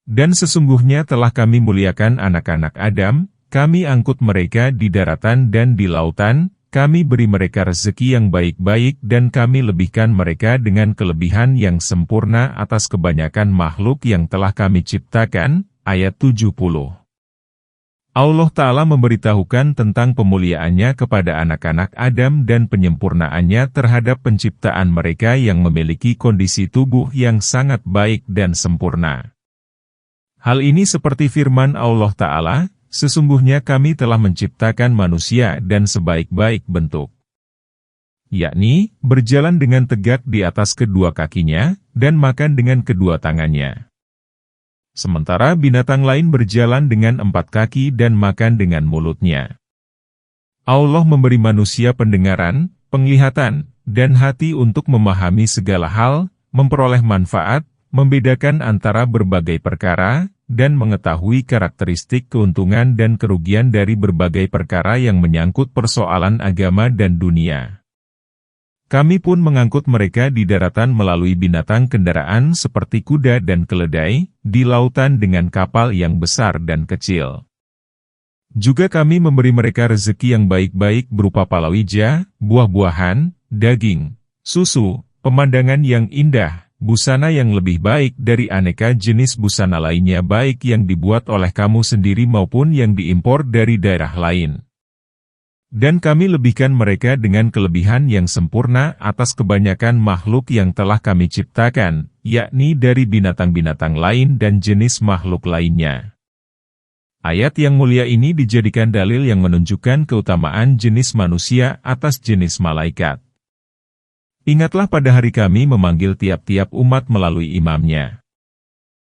Speaker 1: Dan sesungguhnya telah kami muliakan anak-anak Adam, kami angkut mereka di daratan dan di lautan, kami beri mereka rezeki yang baik-baik dan kami lebihkan mereka dengan kelebihan yang sempurna atas kebanyakan makhluk yang telah kami ciptakan. Ayat 70. Allah Ta'ala memberitahukan tentang pemuliaannya kepada anak-anak Adam dan penyempurnaannya terhadap penciptaan mereka yang memiliki kondisi tubuh yang sangat baik dan sempurna. Hal ini seperti firman Allah Ta'ala, sesungguhnya kami telah menciptakan manusia dan sebaik-baik bentuk. Yakni, berjalan dengan tegak di atas kedua kakinya, dan makan dengan kedua tangannya. Sementara binatang lain berjalan dengan 4 kaki dan makan dengan mulutnya. Allah memberi manusia pendengaran, penglihatan, dan hati untuk memahami segala hal, memperoleh manfaat, membedakan antara berbagai perkara, dan mengetahui karakteristik keuntungan dan kerugian dari berbagai perkara yang menyangkut persoalan agama dan dunia. Kami pun mengangkut mereka di daratan melalui binatang kendaraan seperti kuda dan keledai, di lautan dengan kapal yang besar dan kecil. Juga kami memberi mereka rezeki yang baik-baik berupa palawija, buah-buahan, daging, susu, pemandangan yang indah, busana yang lebih baik dari aneka jenis busana lainnya baik yang dibuat oleh kamu sendiri maupun yang diimpor dari daerah lain. Dan kami lebihkan mereka dengan kelebihan yang sempurna atas kebanyakan makhluk yang telah kami ciptakan, yakni dari binatang-binatang lain dan jenis makhluk lainnya. Ayat yang mulia ini dijadikan dalil yang menunjukkan keutamaan jenis manusia atas jenis malaikat. Ingatlah pada hari kami memanggil tiap-tiap umat melalui imamnya.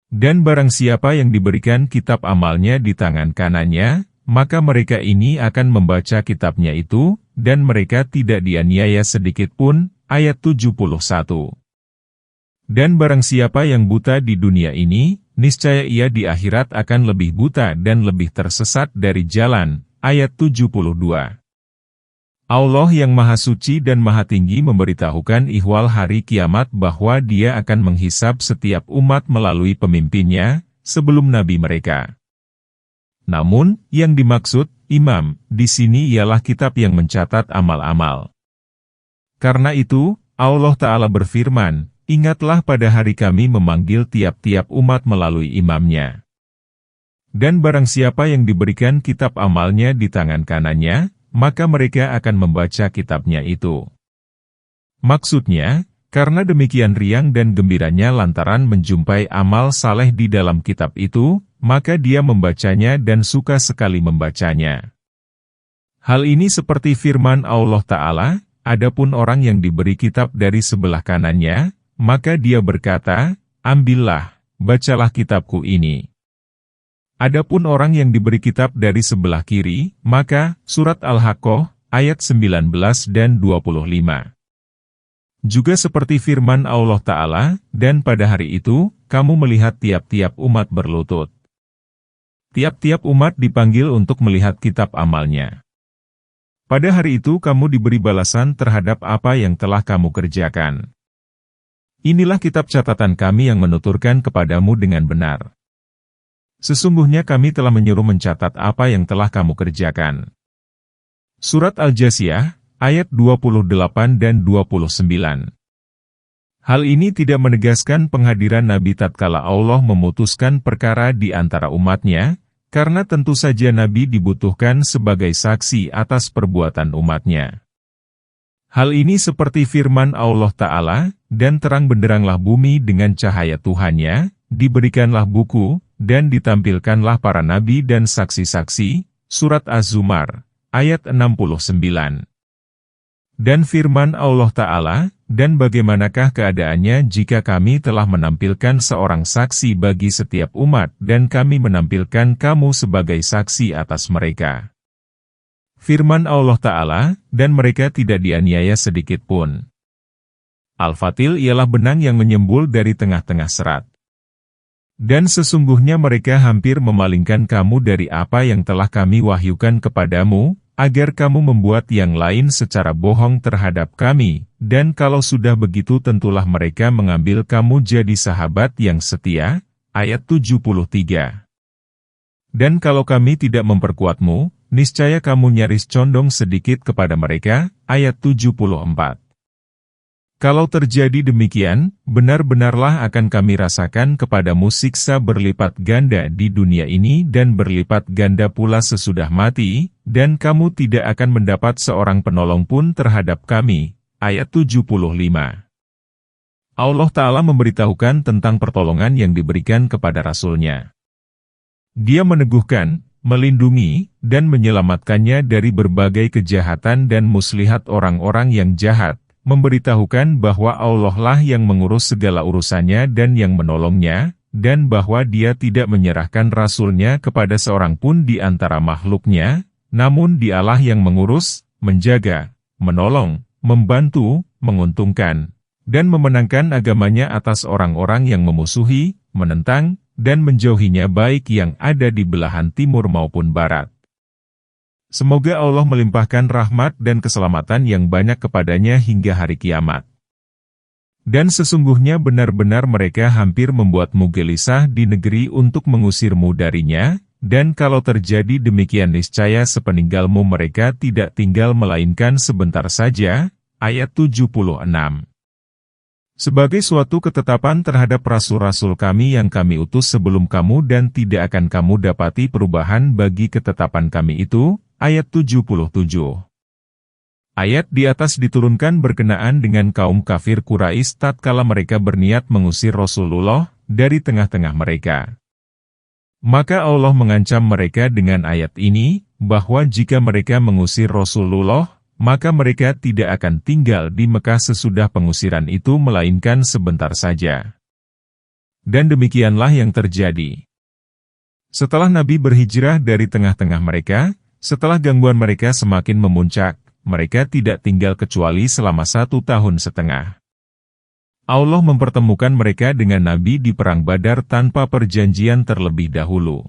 Speaker 1: Dan barang siapa yang diberikan kitab amalnya di tangan kanannya, maka mereka ini akan membaca kitabnya itu, dan mereka tidak dianiaya sedikit pun, ayat 71. Dan barang siapa yang buta di dunia ini, niscaya ia di akhirat akan lebih buta dan lebih tersesat dari jalan, ayat 72. Allah yang Maha Suci dan Maha Tinggi memberitahukan ihwal hari kiamat bahwa Dia akan menghisab setiap umat melalui pemimpinnya, sebelum nabi mereka. Namun, yang dimaksud, imam, di sini ialah kitab yang mencatat amal-amal. Karena itu, Allah Ta'ala berfirman, ingatlah pada hari kami memanggil tiap-tiap umat melalui imamnya. Dan barang siapa yang diberikan kitab amalnya di tangan kanannya, maka mereka akan membaca kitabnya itu. Maksudnya, karena demikian riang dan gembiranya lantaran menjumpai amal saleh di dalam kitab itu, maka dia membacanya dan suka sekali membacanya. Hal ini seperti firman Allah Ta'ala, adapun orang yang diberi kitab dari sebelah kanannya, maka dia berkata, ambillah, bacalah kitabku ini. Adapun orang yang diberi kitab dari sebelah kiri, maka, surat Al-Haqqah, ayat 19 dan 25. Juga seperti firman Allah Ta'ala, dan pada hari itu, kamu melihat tiap-tiap umat berlutut. Tiap-tiap umat dipanggil untuk melihat kitab amalnya. Pada hari itu kamu diberi balasan terhadap apa yang telah kamu kerjakan. Inilah kitab catatan kami yang menuturkan kepadamu dengan benar. Sesungguhnya kami telah menyuruh mencatat apa yang telah kamu kerjakan. Surat Al-Jasiyah, ayat 28 dan 29. Hal ini tidak menegaskan penghadiran Nabi tatkala Allah memutuskan perkara di antara umatnya, karena tentu saja Nabi dibutuhkan sebagai saksi atas perbuatan umatnya. Hal ini seperti firman Allah Ta'ala, dan terang benderanglah bumi dengan cahaya Tuhannya, diberikanlah buku, dan ditampilkanlah para nabi dan saksi-saksi, surat Az-Zumar, ayat 69. Dan firman Allah Ta'ala, dan bagaimanakah keadaannya jika kami telah menampilkan seorang saksi bagi setiap umat dan kami menampilkan kamu sebagai saksi atas mereka. Firman Allah Ta'ala, dan mereka tidak dianiaya sedikit pun. Al-Fatil ialah benang yang menyembul dari tengah-tengah serat. Dan sesungguhnya mereka hampir memalingkan kamu dari apa yang telah kami wahyukan kepadamu, agar kamu membuat yang lain secara bohong terhadap kami, dan kalau sudah begitu tentulah mereka mengambil kamu jadi sahabat yang setia, ayat 73. Dan kalau kami tidak memperkuatmu, niscaya kamu nyaris condong sedikit kepada mereka, ayat 74. Kalau terjadi demikian, benar-benarlah akan kami rasakan kepadamu siksa berlipat ganda di dunia ini dan berlipat ganda pula sesudah mati, dan kamu tidak akan mendapat seorang penolong pun terhadap kami. Ayat 75. Allah Ta'ala memberitahukan tentang pertolongan yang diberikan kepada Rasul-Nya. Dia meneguhkan, melindungi, dan menyelamatkannya dari berbagai kejahatan dan muslihat orang-orang yang jahat, memberitahukan bahwa Allah lah yang mengurus segala urusannya dan yang menolongnya, dan bahwa Dia tidak menyerahkan Rasul-Nya kepada seorang pun di antara makhluknya, namun Dialah yang mengurus, menjaga, menolong, membantu, menguntungkan, dan memenangkan agamanya atas orang-orang yang memusuhi, menentang, dan menjauhinya baik yang ada di belahan timur maupun barat. Semoga Allah melimpahkan rahmat dan keselamatan yang banyak kepadanya hingga hari kiamat. Dan sesungguhnya benar-benar mereka hampir membuatmu gelisah di negeri untuk mengusirmu darinya, dan kalau terjadi demikian niscaya sepeninggalmu mereka tidak tinggal melainkan sebentar saja, ayat 76. Sebagai suatu ketetapan terhadap rasul-rasul kami yang kami utus sebelum kamu dan tidak akan kamu dapati perubahan bagi ketetapan kami itu, ayat 77. Ayat di atas diturunkan berkenaan dengan kaum kafir Quraisy tatkala mereka berniat mengusir Rasulullah dari tengah-tengah mereka. Maka Allah mengancam mereka dengan ayat ini, bahwa jika mereka mengusir Rasulullah, maka mereka tidak akan tinggal di Mekah sesudah pengusiran itu melainkan sebentar saja. Dan demikianlah yang terjadi. Setelah Nabi berhijrah dari tengah-tengah mereka, setelah gangguan mereka semakin memuncak, mereka tidak tinggal kecuali selama 1,5 tahun. Allah mempertemukan mereka dengan Nabi di Perang Badar tanpa perjanjian terlebih dahulu.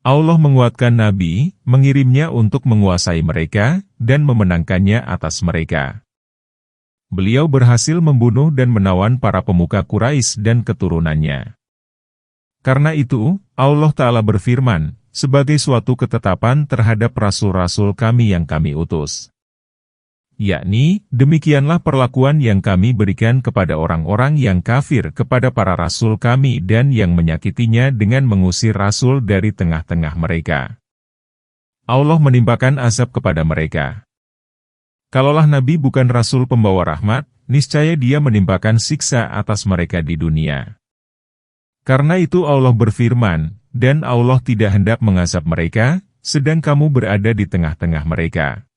Speaker 1: Allah menguatkan Nabi, mengirimnya untuk menguasai mereka, dan memenangkannya atas mereka. Beliau berhasil membunuh dan menawan para pemuka Quraisy dan keturunannya. Karena itu, Allah Ta'ala berfirman, sebagai suatu ketetapan terhadap rasul-rasul kami yang kami utus. Yakni, demikianlah perlakuan yang kami berikan kepada orang-orang yang kafir kepada para rasul kami dan yang menyakitinya dengan mengusir rasul dari tengah-tengah mereka. Allah menimpakan azab kepada mereka. Kalaulah Nabi bukan Rasul pembawa rahmat, niscaya dia menimpakan siksa atas mereka di dunia. Karena itu Allah berfirman, dan Allah tidak hendak mengazab mereka, sedang kamu berada di tengah-tengah mereka.